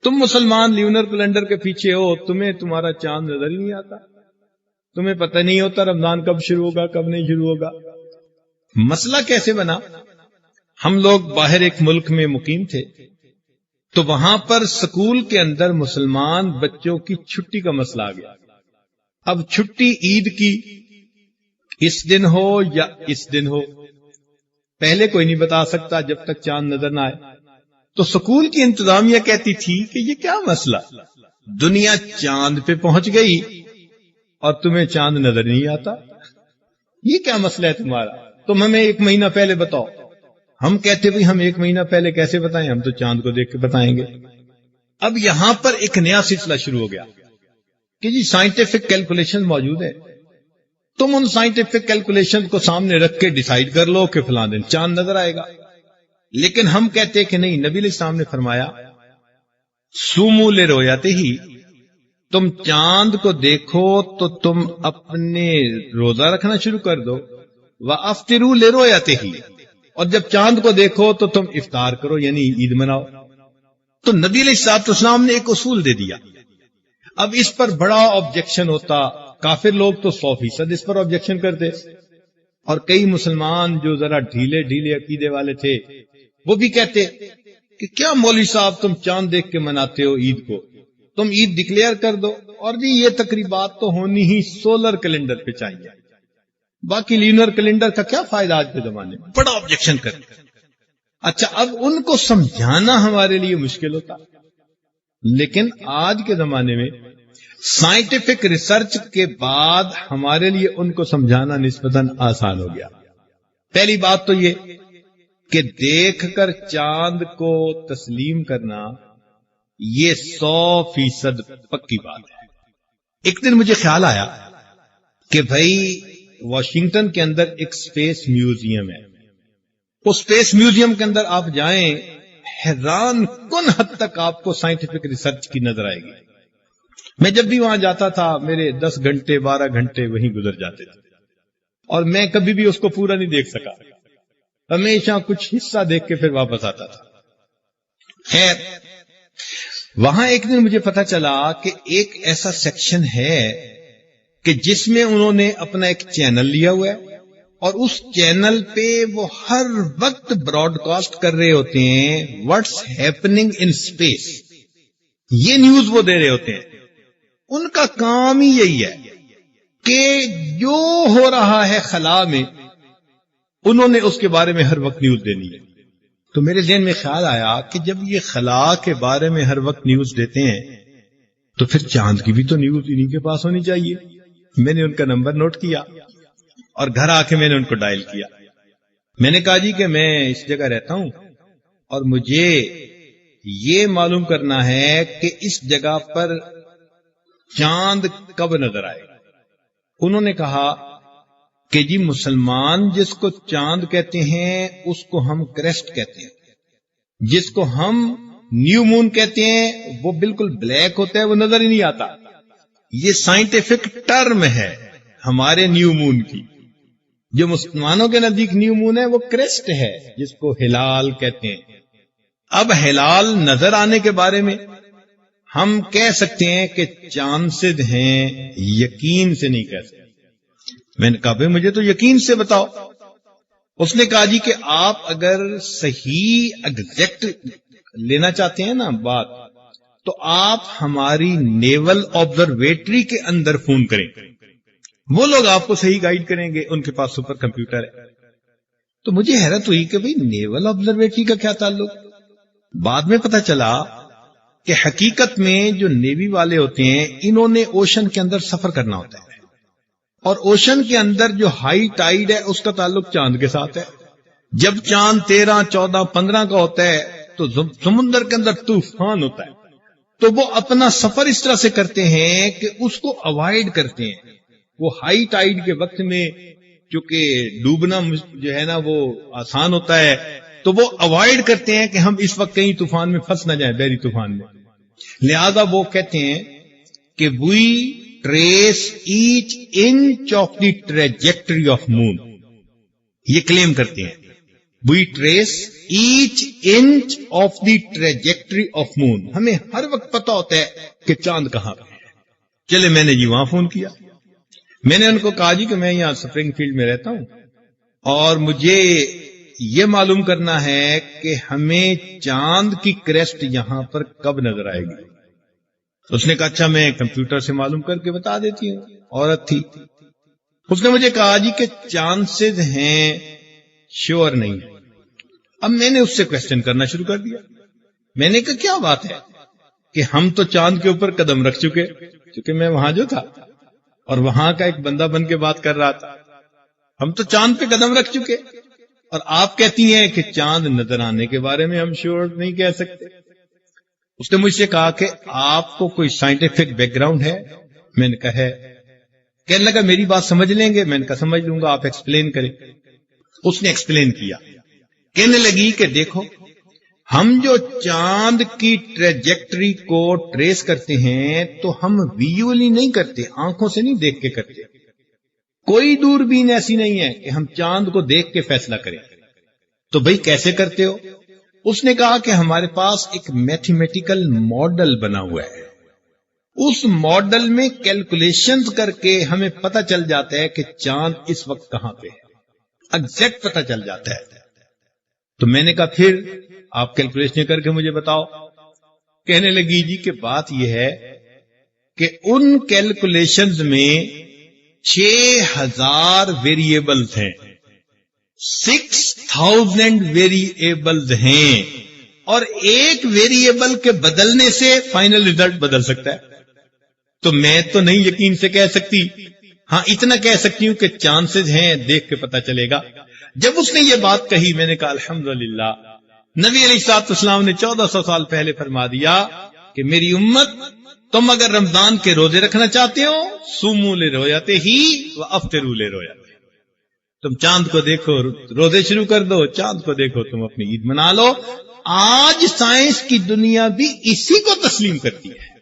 تم مسلمان lunar calendar کے پیچھے ہو، تمہیں تمہارا چاند نظر ہی نہیں آتا، تمہیں پتہ نہیں ہوتا رمضان کب شروع ہوگا کب نہیں شروع ہوگا۔ مسئلہ کیسے بنا؟ ہم لوگ باہر ایک ملک میں مقیم تھے، تو وہاں پر سکول کے اندر مسلمان بچوں کی چھٹی کا مسئلہ آ گیا۔ اب چھٹی عید کی اس دن ہو یا اس دن ہو، پہلے کوئی نہیں بتا سکتا جب تک چاند نظر نہ آئے۔ تو سکول کی انتظامیہ کہتی تھی کہ یہ کیا مسئلہ، دنیا چاند پہ پہنچ گئی اور تمہیں چاند نظر نہیں آتا، یہ کیا مسئلہ ہے تمہارا، تم ہمیں ایک مہینہ پہلے بتاؤ۔ ہم کہتے بھئی ہم ایک مہینہ پہلے کیسے بتائیں، ہم تو چاند کو دیکھ کے بتائیں گے۔ اب یہاں پر ایک نیا سلسلہ شروع ہو گیا کہ جی سائنٹیفک کیلکولیشن موجود ہے، تم ان سائنٹیفک کیلکولیشن کو سامنے رکھ کے ڈیسائیڈ کر لو کہ فلاں دن چاند نظر آئے گا۔ لیکن ہم کہتے کہ نہیں، نبی علیہ السلام نے فرمایا سومو لے رویاتے ہی، تم چاند کو دیکھو تو تم اپنے روزہ رکھنا شروع کر دو، وَأَفْطِرُوا لِرُؤْيَتِهِ، اور جب چاند کو دیکھو تو تم افطار کرو، یعنی عید مناؤ۔ تو نبی علیہ السلام نے ایک اصول دے دیا۔ اب اس پر بڑا آبجیکشن ہوتا، کافر لوگ تو 100% اس پر آبجیکشن کرتے، اور کئی مسلمان جو ذرا ڈھیلے ڈھیلے عقیدے والے تھے وہ بھی کہتے کہ کیا مولوی صاحب تم چاند دیکھ کے مناتے ہو عید کو، تم عید ڈکلیئر کر دو، اور جی یہ تقریبات تو ہونی ہی سولر کیلنڈر پہ چاہیے، باقی لینر کیلنڈر کا کیا فائدہ آج کے زمانے میں، بڑا آبجیکشن کرتے۔ اچھا، اب ان کو سمجھانا ہمارے لیے مشکل ہوتا، لیکن آج کے زمانے میں سائنٹیفک ریسرچ کے بعد ہمارے لیے ان کو سمجھانا نسبتاً آسان ہو گیا۔ پہلی بات تو یہ کہ دیکھ کر چاند کو تسلیم کرنا یہ 100% پکی بات ہے۔ ایک دن مجھے خیال آیا کہ بھائی واشنگٹن کے اندر ایک سپیس میوزیم ہے، اس سپیس میوزیم کے اندر آپ جائیں، حیران کن حد تک آپ کو سائنٹیفک ریسرچ کی نظر آئے گی۔ میں جب بھی وہاں جاتا تھا میرے 10 گھنٹے 12 گھنٹے وہیں گزر جاتے تھے، اور میں کبھی بھی اس کو پورا نہیں دیکھ سکا، ہمیشہ کچھ حصہ دیکھ کے پھر واپس آتا تھا۔ خیر، وہاں ایک دن مجھے پتا چلا کہ ایک ایسا سیکشن ہے کہ جس میں انہوں نے اپنا ایک چینل لیا ہوا ہے، اور اس چینل پہ وہ ہر وقت براڈ کاسٹ کر رہے ہوتے ہیں واٹس ہیپننگ ان اسپیس، یہ نیوز وہ دے رہے ہوتے ہیں۔ ان کا کام ہی یہی ہے کہ جو ہو رہا ہے خلا میں انہوں نے اس کے بارے میں ہر وقت نیوز دینی ہے۔ تو میرے ذہن میں خیال آیا کہ جب یہ خلا کے بارے میں ہر وقت نیوز دیتے ہیں تو پھر چاند کی بھی تو نیوز انہی کے پاس ہونی چاہیے۔ میں نے ان کا نمبر نوٹ کیا اور گھر آ کے میں نے ان کو ڈائل کیا۔ میں نے کہا جی کہ میں اس جگہ رہتا ہوں اور مجھے یہ معلوم کرنا ہے کہ اس جگہ پر چاند کب نظر آئے گا۔ انہوں نے کہا کہ جی مسلمان جس کو چاند کہتے ہیں اس کو ہم کریسٹ کہتے ہیں، جس کو ہم نیو مون کہتے ہیں وہ بالکل بلیک ہوتا ہے، وہ نظر ہی نہیں آتا۔ یہ سائنٹیفک ٹرم ہے ہمارے نیو مون کی۔ جو مسلمانوں کے نزدیک نیو مون ہے وہ کریسٹ ہے، جس کو ہلال کہتے ہیں۔ اب ہلال نظر آنے کے بارے میں ہم کہہ سکتے ہیں کہ چانسز ہیں، یقین سے نہیں کہہ سکتے۔ میں نے کہا بھائی مجھے تو یقین سے بتاؤ۔ اس نے کہا جی کہ آپ اگر صحیح ایگزیکٹ لینا چاہتے ہیں نا بات، تو آپ ہماری نیول آبزرویٹری کے اندر فون کریں، وہ لوگ آپ کو صحیح گائیڈ کریں گے، ان کے پاس سپر کمپیوٹر ہے۔ تو مجھے حیرت ہوئی کہ بھائی نیول آبزرویٹری کا کیا تعلق؟ بعد میں پتا چلا کہ حقیقت میں جو نیوی والے ہوتے ہیں انہوں نے اوشن کے اندر سفر کرنا ہوتا ہے، اور اوشن کے اندر جو ہائی ٹائیڈ ہے اس کا تعلق چاند کے ساتھ ہے۔ جب چاند 13 14 15 کا ہوتا ہے تو سمندر کے اندر طوفان ہوتا ہے، تو وہ اپنا سفر اس طرح سے کرتے ہیں کہ اس کو اوائڈ کرتے ہیں۔ وہ ہائی ٹائیڈ کے وقت میں چونکہ ڈوبنا جو ہے نا وہ آسان ہوتا ہے، تو وہ اوائڈ کرتے ہیں کہ ہم اس وقت کہیں طوفان میں پھنس نہ جائیں، بحری طوفان میں۔ لہذا وہ کہتے ہیں کہ we trace each inch of the trajectory of moon, یہ کلیم کرتے ہیں we trace each inch of the trajectory of moon. ہمیں ہر وقت پتا ہوتا ہے کہ چاند کہاں پہ ہے. چلے میں نے جی وہاں فون کیا. میں نے ان کو کہا جی کہ میں یہاں سپرنگ فیلڈ میں رہتا ہوں اور مجھے یہ معلوم کرنا ہے کہ ہمیں چاند کی کریسٹ یہاں پر کب نظر آئے گی. اس نے کہا اچھا میں کمپیوٹر سے معلوم کر کے بتا دیتی ہوں. عورت تھی. اس نے مجھے کہا جی کہ چانسز ہیں شیور نہیں. اب میں نے اس سے کوشچن کرنا شروع کر دیا. میں نے کہا کیا بات ہے کہ ہم تو چاند کے اوپر قدم رکھ چکے, کیونکہ میں وہاں جو تھا اور وہاں کا ایک بندہ بن کے بات کر رہا تھا. ہم تو چاند پہ قدم رکھ چکے اور آپ کہتی ہیں کہ چاند نظر آنے کے بارے میں ہم شیور نہیں کہہ سکتے. اس نے مجھ سے کہا کہ آپ کو کوئی سائنٹیفک بیک گراؤنڈ ہے؟ میں نے کہا ہے. کہنے لگا میری بات سمجھ لیں گے؟ میں نے کہا سمجھ لوں گا, آپ ایکسپلین کریں. اس نے ایکسپلین کیا. کہنے لگی کہ دیکھو ہم جو چاند کی ٹریجیکٹری کو ٹریس کرتے ہیں تو ہم ویژولی نہیں کرتے, آنکھوں سے نہیں دیکھ کے کرتے. کوئی دوربین ایسی نہیں ہے کہ ہم چاند کو دیکھ کے فیصلہ کریں. تو بھئی کیسے کرتے ہو؟ اس نے کہا کہ ہمارے پاس ایک میتھمیٹیکل ماڈل بنا ہوا ہے. اس ماڈل میں کیلکولیشنز کر کے ہمیں پتہ چل جاتا ہے کہ چاند اس وقت کہاں پہ ہے. ایگزیکٹ پتہ چل جاتا ہے. تو میں نے کہا پھر آپ کیلکولیشن کر کے مجھے بتاؤ. کہنے لگی جی کہ بات یہ ہے کہ ان کیلکولیشنز میں 6000 ویریبلز ہیں, 6000 ویریبلز ہیں, اور ایک ویریبل کے بدلنے سے فائنل ریزلٹ بدل سکتا ہے. تو میں تو نہیں یقین سے کہہ سکتی, ہاں اتنا کہہ سکتی ہوں کہ چانسز ہیں, دیکھ کے پتہ چلے گا. جب اس نے یہ بات کہی میں نے کہا الحمدللہ, نبی علیہ الصلوۃ والسلام نے 1400 سال پہلے فرما دیا کہ میری امت تم اگر رمضان کے روزے رکھنا چاہتے ہو صوموا لرؤیتہ وافطروا لرؤیتہ. تم چاند کو دیکھو روزے شروع کر دو, چاند کو دیکھو تم اپنی عید منا لو. آج سائنس کی دنیا بھی اسی کو تسلیم کرتی ہے.